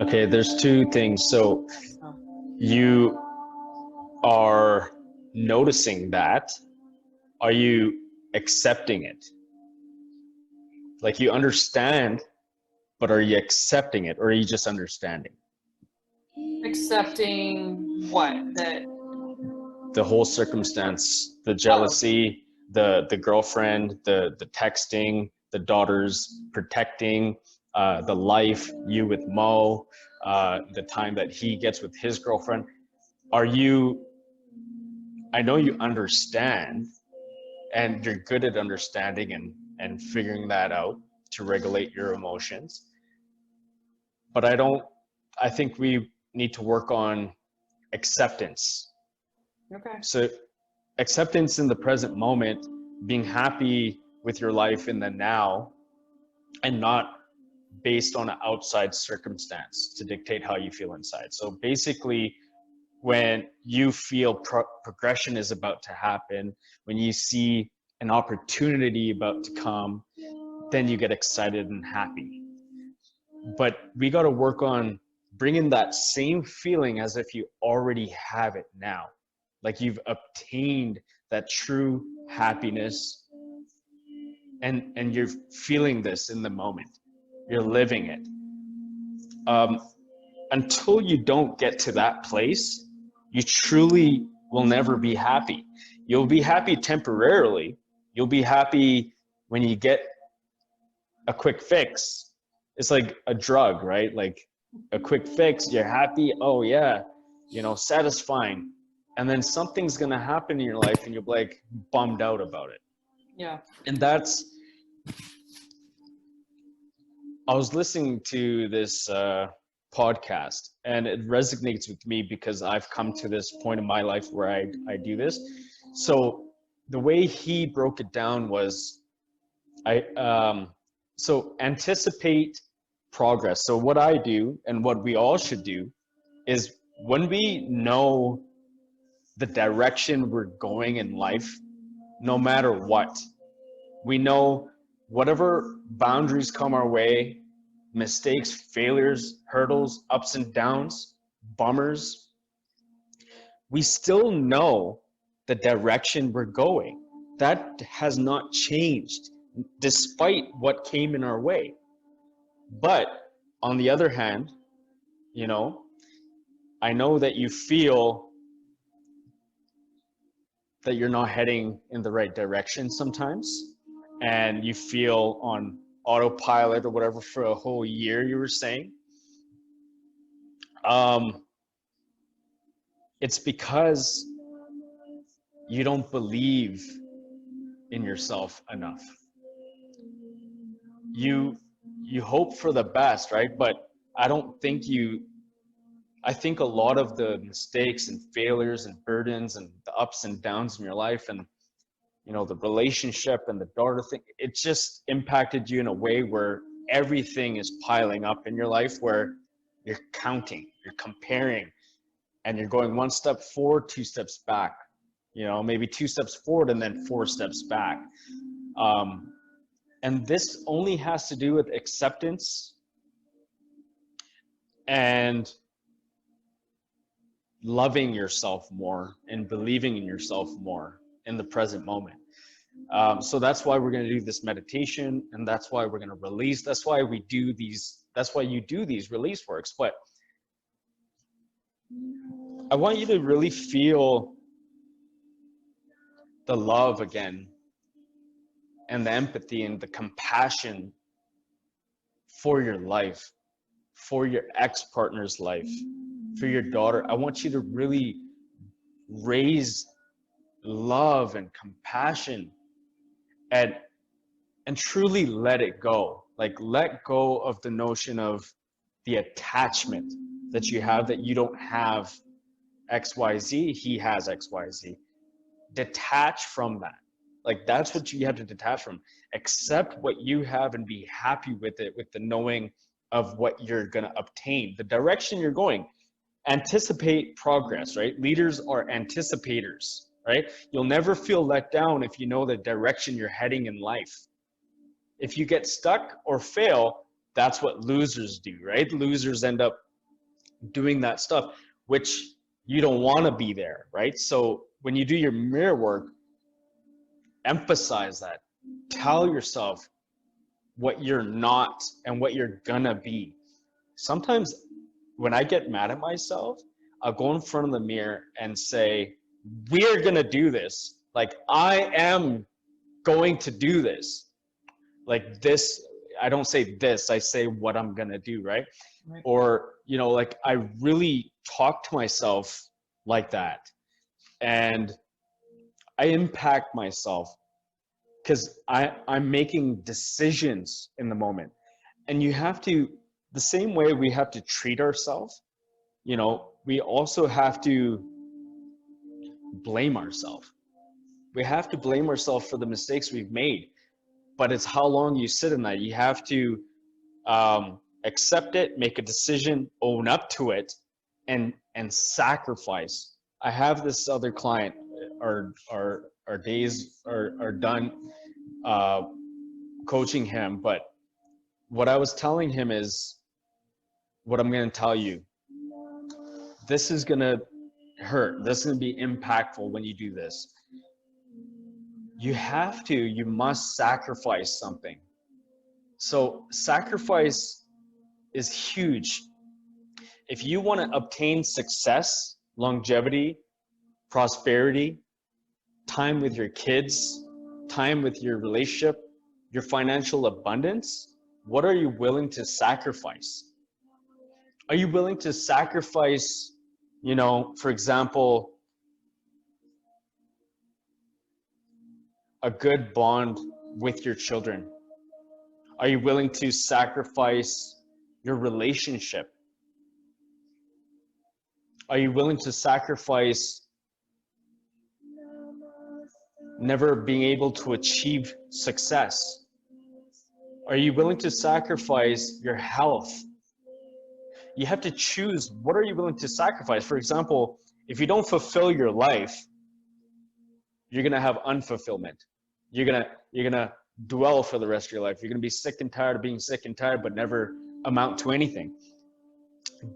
Okay, there's two things. So Oh, you are noticing that. Are you accepting it? Like you understand, but are you accepting it or are you just understanding? accepting what? That, The whole circumstance, the oh, jealousy, the girlfriend, the texting, the daughters protecting, the life, you with Mo, the time that he gets with his girlfriend. Are you, I know you understand and you're good at understanding and figuring that out to regulate your emotions. But I think we need to work on acceptance. okay. So acceptance in the present moment, being happy with your life in the now and not based on an outside circumstance to dictate how you feel inside. So basically, when you feel progression is about to happen, when you see an opportunity about to come, then you get excited and happy. But we got to work on bringing that same feeling as if you already have it now, like you've obtained that true happiness, and you're feeling this in the moment, you're living it. um, until you don't get to that place, you truly will never be happy. You'll be happy temporarily. You'll be happy when you get a quick fix. It's like a drug, right? Like a quick fix, you're happy. Oh, yeah, satisfying. And then something's going to happen in your life and you'll be like bummed out about it. Yeah. And I was listening to this podcast and it resonates with me because I've come to this point in my life where I do this. So the way he broke it down was so anticipate progress. So what I do and what we all should do is when we know the direction we're going in life, no matter what, we know whatever boundaries come our way, mistakes, failures, hurdles, ups and downs, bummers, we still know the direction we're going. That has not changed despite what came in our way. But on the other hand, you know, I know that you feel that you're not heading in the right direction sometimes, and you feel on autopilot or whatever for a whole year, you were saying. Um, it's because you don't believe in yourself enough. You you hope for the best, right? But I don't think you I think a lot of the mistakes and failures and burdens and the ups and downs in your life and the relationship and the daughter thing, it just impacted you in a way where everything is piling up in your life where you're counting, you're comparing, and you're going one step forward, two steps back, maybe two steps forward and then four steps back. Um, and this only has to do with acceptance and loving yourself more and believing in yourself more in the present moment. So that's why we're going to do this meditation, and that's why we're going to release. That's why we do these. That's why you do these release works. But I want you to really feel the love again, and the empathy and the compassion for your life, for your ex-partner's life, for your daughter. I want you to really raise love and compassion and truly let it go. Like let go of the notion of the attachment that you have, that you don't have XYZ, he has XYZ. Detach from that. Like that's what you have to detach from. Accept what you have and be happy with it, with the knowing of what you're going to obtain, the direction you're going. Anticipate progress, right? Leaders are anticipators, right? You'll never feel let down if you know the direction you're heading in life. If you get stuck or fail, that's what losers do, right? Losers end up doing that stuff, which you don't want to be there, right? So when you do your mirror work, emphasize that. Tell yourself what you're not and what you're gonna be. Sometimes when I get mad at myself, I'll go in front of the mirror and say, we're gonna do this. Like, I am going to do this. Like this, I don't say this, I say what I'm gonna do, right? Right. Or, you know, like I really talk to myself like that. And I impact myself because I'm making decisions in the moment. And you have to, the same way we have to treat ourselves, you know, we also have to blame ourselves. We have to blame ourselves for the mistakes we've made, but it's how long you sit in that. You have to accept it, make a decision, own up to it, and sacrifice. I have this other client, our days are done coaching him, but what I was telling him is what I'm going to tell you. This is going to hurt. This is going to be impactful when you do this. You must sacrifice something. So sacrifice is huge. If you want to obtain success, longevity, prosperity, time with your kids, time with your relationship, your financial abundance, what are you willing to sacrifice? Are you willing to sacrifice, you know, for example, a good bond with your children? Are you willing to sacrifice your relationship? Are you willing to sacrifice never being able to achieve success? Are you willing to sacrifice your health? You have to choose, what are you willing to sacrifice? For example, if you don't fulfill your life, you're going to have unfulfillment. You're going to dwell for the rest of your life. You're going to be sick and tired of being sick and tired, but never amount to anything.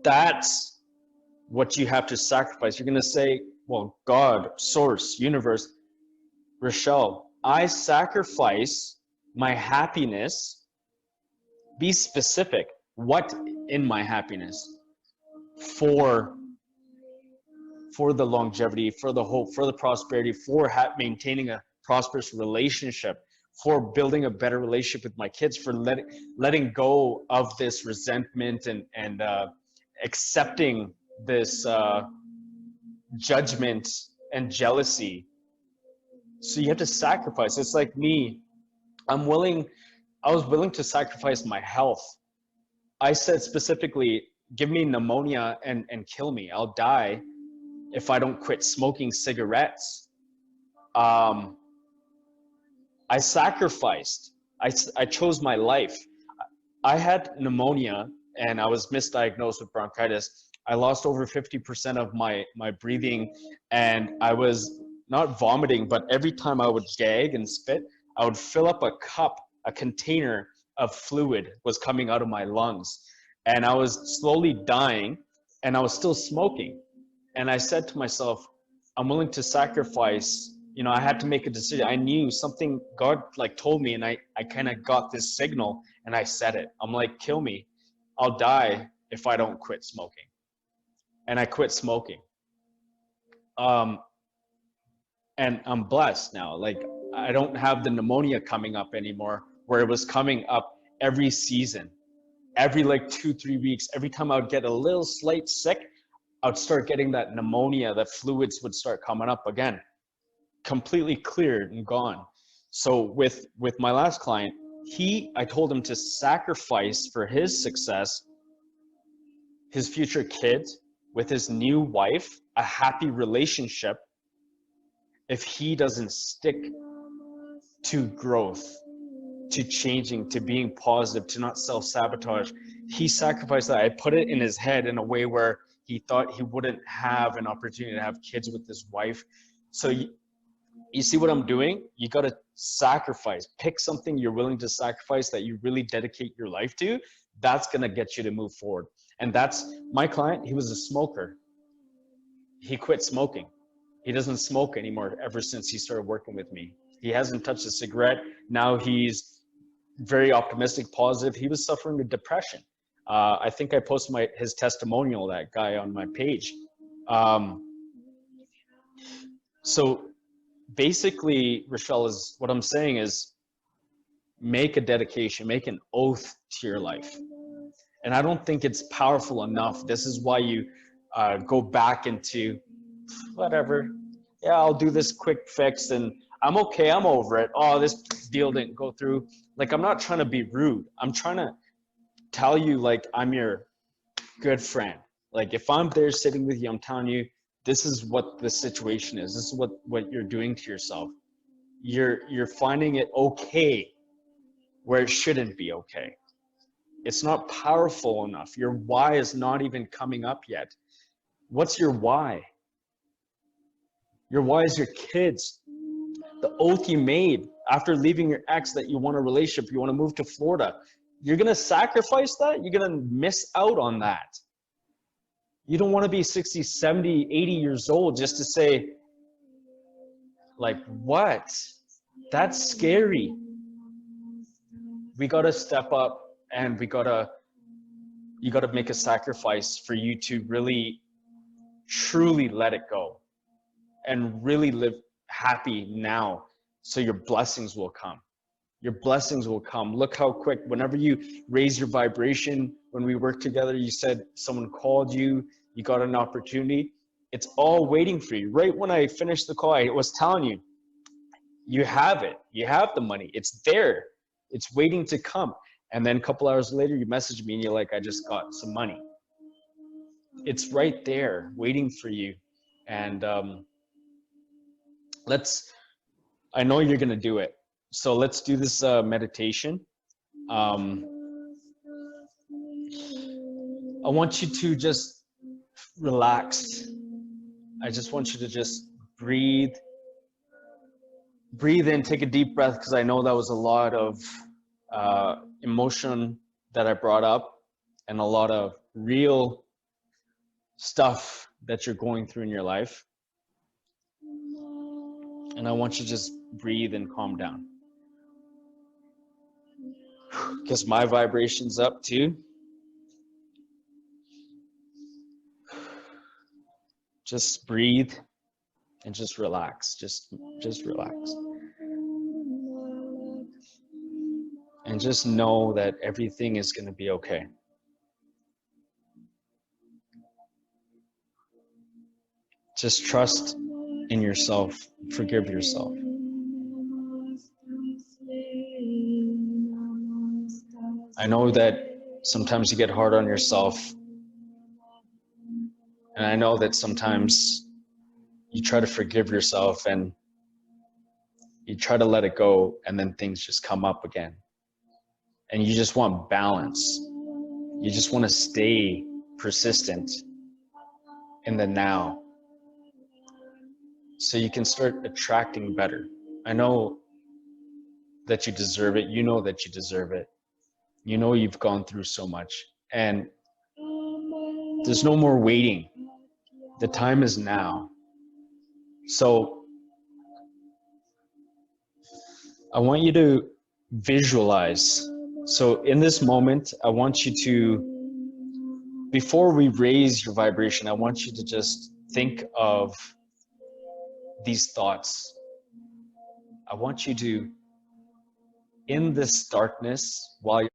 That's what you have to sacrifice. You're going to say, well, God, source, universe, Rochelle, I sacrifice my happiness. Be specific. What in my happiness? For the longevity, for the hope, for the prosperity, for maintaining a prosperous relationship, for building a better relationship with my kids, for letting go of this resentment and accepting this judgment and jealousy. So you have to sacrifice. It's like me. I was willing to sacrifice my health. I said specifically, give me pneumonia and kill me. I'll die if I don't quit smoking cigarettes. I sacrificed. I chose my life. I had pneumonia and I was misdiagnosed with bronchitis. I lost over 50% of my breathing, and I was not vomiting, but every time I would gag and spit, I would fill up a container of fluid was coming out of my lungs, and I was slowly dying, and I was still smoking. And I said to myself, I'm willing to sacrifice. You know, I had to make a decision. I knew something, God like told me, and I kind of got this signal, and I said it. I'm like, kill me. I'll die if I don't quit smoking. And I quit smoking. And I'm blessed now. Like, I don't have the pneumonia coming up anymore, where it was coming up every season, every like 2-3 weeks. Every time I would get a little slight sick, I would start getting that pneumonia, that fluids would start coming up again, completely cleared and gone. So with my last client, I told him to sacrifice for his success, his future kids, with his new wife, a happy relationship, if he doesn't stick to growth, to changing, to being positive, to not self-sabotage. He sacrificed that. I put it in his head in a way where he thought he wouldn't have an opportunity to have kids with his wife. So You see what I'm doing? You got to sacrifice. Pick something you're willing to sacrifice that you really dedicate your life to. That's going to get you to move forward. And that's my client. He was a smoker. He quit smoking. He doesn't smoke anymore ever since he started working with me. He hasn't touched a cigarette. Now he's very optimistic, positive. He was suffering with depression. I think I posted his testimonial, that guy, on my page. So basically, Rochelle, is what I'm saying is make a dedication, make an oath to your life. And I don't think it's powerful enough. This is why you go back into whatever. Yeah, I'll do this quick fix and I'm okay, I'm over it. Oh, this deal didn't go through. Like, I'm not trying to be rude. I'm trying to tell you, like, I'm your good friend. Like, if I'm there sitting with you, I'm telling you, this is what the situation is. This is what you're doing to yourself. You're finding it okay where it shouldn't be okay. It's not powerful enough. Your why is not even coming up yet. What's your why? Your why is your kids. The oath you made after leaving your ex that you want a relationship, you want to move to Florida. You're going to sacrifice that? You're going to miss out on that. You don't want to be 60, 70, 80 years old just to say, like, what? That's scary. We got to step up, and you got to make a sacrifice for you to really, truly let it go and really live happy now, so your blessings will come. Your blessings will come. Look how quick, whenever you raise your vibration, when we worked together, you said someone called you, you got an opportunity. It's all waiting for you. Right when I finished the call, I was telling you, you have it. You have the money. It's there. It's waiting to come. And then a couple hours later, you message me and you're like, I just got some money. It's right there waiting for you. And I know you're going to do it. So let's do this meditation. I want you to just relax. I just want you to just breathe in, take a deep breath, because I know that was a lot of emotion that I brought up and a lot of real stuff that you're going through in your life. And I want you to just breathe and calm down, because my vibration's up too. Just breathe and just relax. Just relax. And just know that everything is going to be okay. Just trust in yourself. Forgive yourself. I know that sometimes you get hard on yourself. And I know that sometimes you try to forgive yourself and you try to let it go, and then things just come up again. And you just want balance. You just want to stay persistent in the now, so you can start attracting better. I know that you deserve it. You know that you deserve it. You know you've gone through so much, and there's no more waiting. The time is now. So I want you to visualize. So in this moment, I want you to, before we raise your vibration, I want you to just think of these thoughts. I want you to, in this darkness, while you're